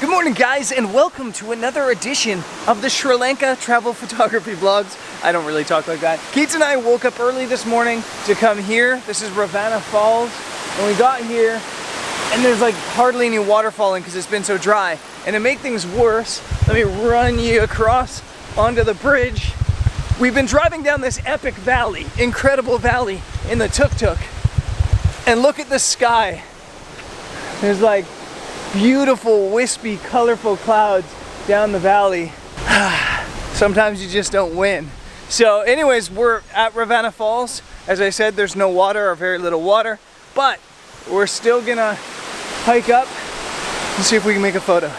Good morning guys, and welcome to another edition of the Sri Lanka travel photography vlogs. I don't really talk like that. Keats and I woke up early this morning to come here. This is Ravana Falls, and we got here and there's like hardly any water falling because it's been so dry. And to make things worse, let me run you across onto the bridge. We've been driving down this epic valley, incredible valley in the tuk-tuk, and look at the sky. There's like beautiful, wispy, colorful clouds down the valley. Sometimes you just don't win. So anyways, we're at Ravana Falls. As I said, there's no water or very little water, but we're still gonna hike up and see if we can make a photo.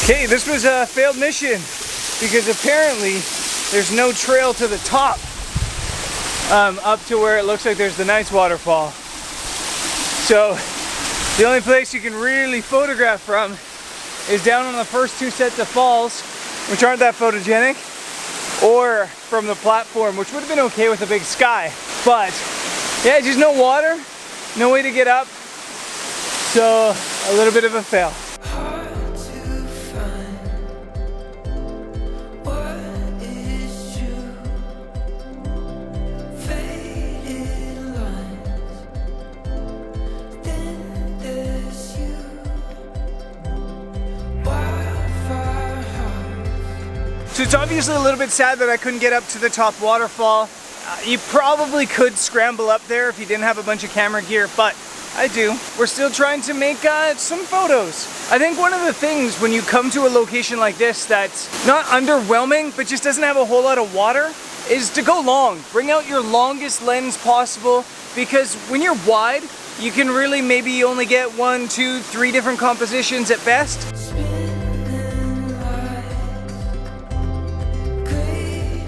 Okay, this was a failed mission because apparently there's no trail to the top up to where it looks like there's the nice waterfall. So the only place you can really photograph from is down on the first two sets of falls, which aren't that photogenic, or from the platform, which would have been okay with a big sky. But yeah, just no water, no way to get up, so a little bit of a fail. So it's obviously a little bit sad that I couldn't get up to the top waterfall. You probably could scramble up there if you didn't have a bunch of camera gear, but I do. We're still trying to make some photos. I think one of the things when you come to a location like this that's not underwhelming, but just doesn't have a whole lot of water, is to go long. Bring out your longest lens possible, because when you're wide, you can really maybe only get 1, 2, 3 different compositions at best.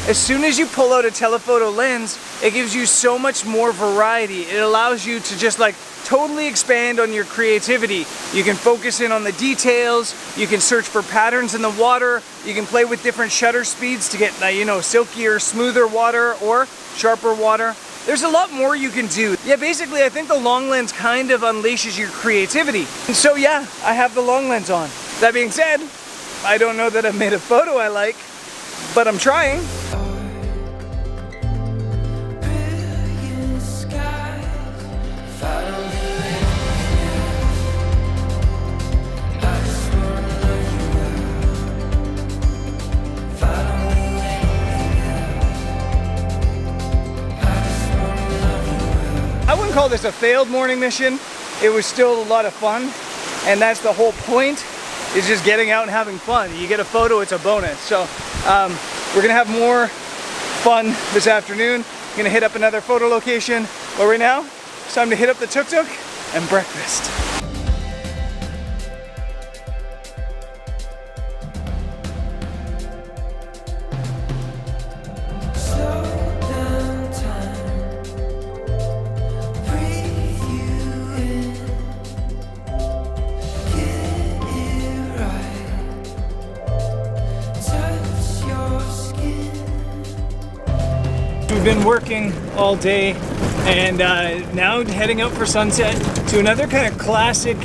As soon as you pull out a telephoto lens, it gives you so much more variety. It allows you to just like totally expand on your creativity. You can focus in on the details, you can search for patterns in the water, you can play with different shutter speeds to get, you know, silkier, smoother water or sharper water. There's a lot more you can do. Yeah, basically I think the long lens kind of unleashes your creativity. And so yeah, I have the long lens on. That being said, I don't know that I've made a photo I like, but I'm trying. I wouldn't call this a failed morning mission. It was still a lot of fun, and that's the whole point, is just getting out and having fun. You get a photo, it's a bonus. So we're gonna have more fun this afternoon. Gonna hit up another photo location, but right now it's time to hit up the tuk-tuk and breakfast. We've been working all day and now heading out for sunset to another kind of classic,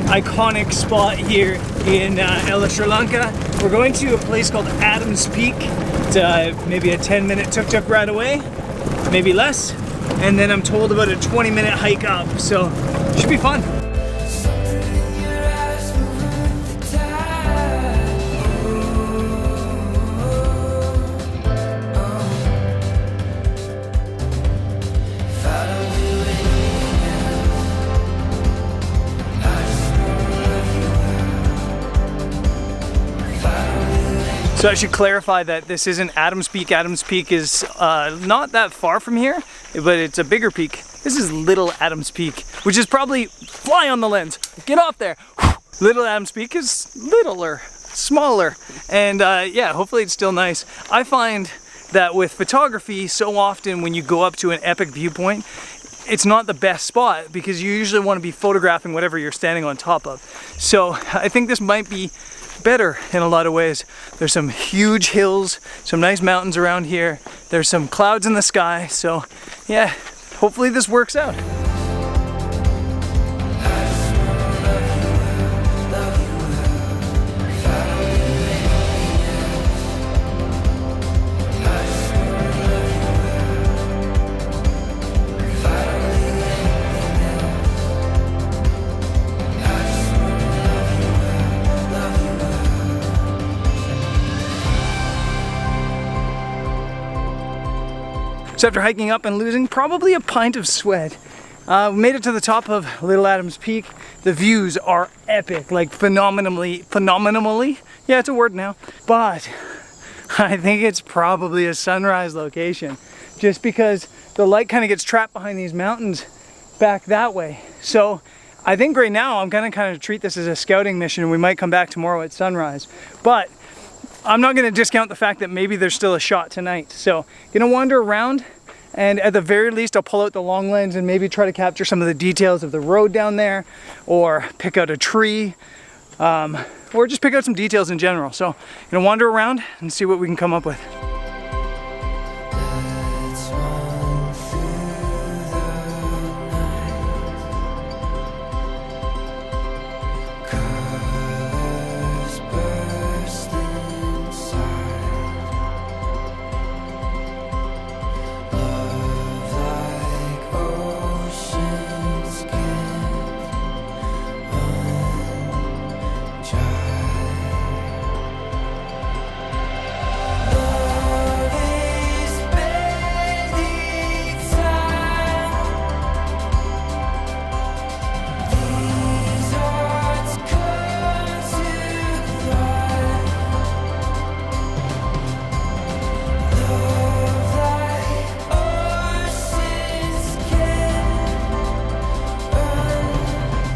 iconic spot here in Sri Lanka. We're going to a place called Adams Peak. It's maybe a 10-minute tuk-tuk ride away, maybe less. And then I'm told about a 20-minute hike up, so it should be fun. So I should clarify that this isn't Adams Peak. Adams Peak is not that far from here, but it's a bigger peak. This is Little Adams Peak, which is probably, fly on the lens, get off there. Little Adams Peak is littler, smaller, and yeah, hopefully it's still nice. I find that with photography, so often when you go up to an epic viewpoint, it's not the best spot because you usually want to be photographing whatever you're standing on top of. So I think this might be better in a lot of ways. There's some huge hills, some nice mountains around here. There's some clouds in the sky. So yeah, hopefully this works out. So after hiking up and losing probably a pint of sweat, we made it to the top of Little Adams Peak. The views are epic, like phenomenally, yeah, it's a word now. But I think it's probably a sunrise location just because the light kind of gets trapped behind these mountains back that way. So I think right now I'm gonna kind of treat this as a scouting mission and we might come back tomorrow at sunrise. But I'm not going to discount the fact that maybe there's still a shot tonight. So gonna wander around and at the very least I'll pull out the long lens and maybe try to capture some of the details of the road down there, or pick out a tree, or just pick out some details in general. So gonna wander around and see what we can come up with.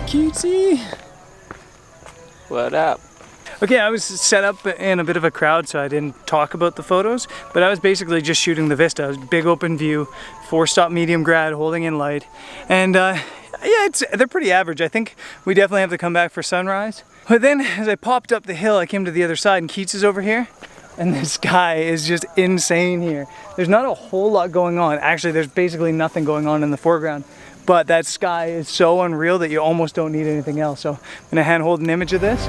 Cutesy. What up? Okay, I was set up in a bit of a crowd, so I didn't talk about the photos, but I was basically just shooting the vista. It was a big open view, 4-stop medium grad, holding in light, and yeah, they're pretty average. I think we definitely have to come back for sunrise. But then, as I popped up the hill, I came to the other side, and Keats is over here, and the sky is just insane here. There's not a whole lot going on. Actually, there's basically nothing going on in the foreground. But that sky is so unreal that you almost don't need anything else. So I'm gonna hand hold an image of this.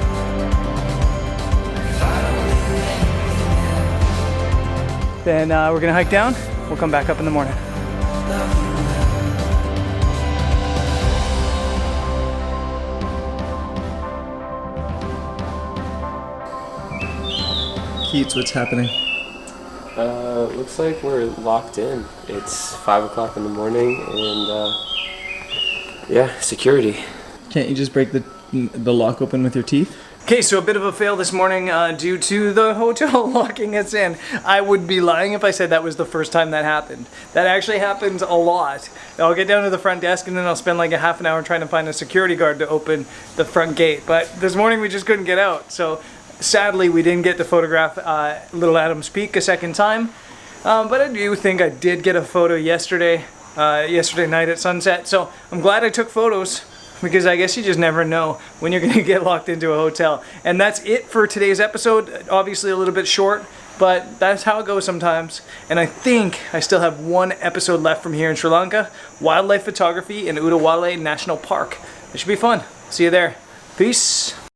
Then we're gonna hike down. We'll come back up in the morning. Keats, what's happening? Looks like we're locked in. It's 5 o'clock in the morning and yeah, security. Can't you just break the lock open with your teeth? Okay, so a bit of a fail this morning due to the hotel locking us in. I would be lying if I said that was the first time that happened. That actually happens a lot. I'll get down to the front desk and then I'll spend like a half an hour trying to find a security guard to open the front gate. But this morning we just couldn't get out. So sadly we didn't get to photograph Little Adams Peak a second time. But I do think I did get a photo yesterday night at sunset. So I'm glad I took photos, because I guess you just never know when you're gonna get locked into a hotel. And that's it for today's episode. Obviously a little bit short, but that's how it goes sometimes. And I think I still have one episode left from here in Sri Lanka, wildlife photography in Udawale National Park. It should be fun. See you there. Peace.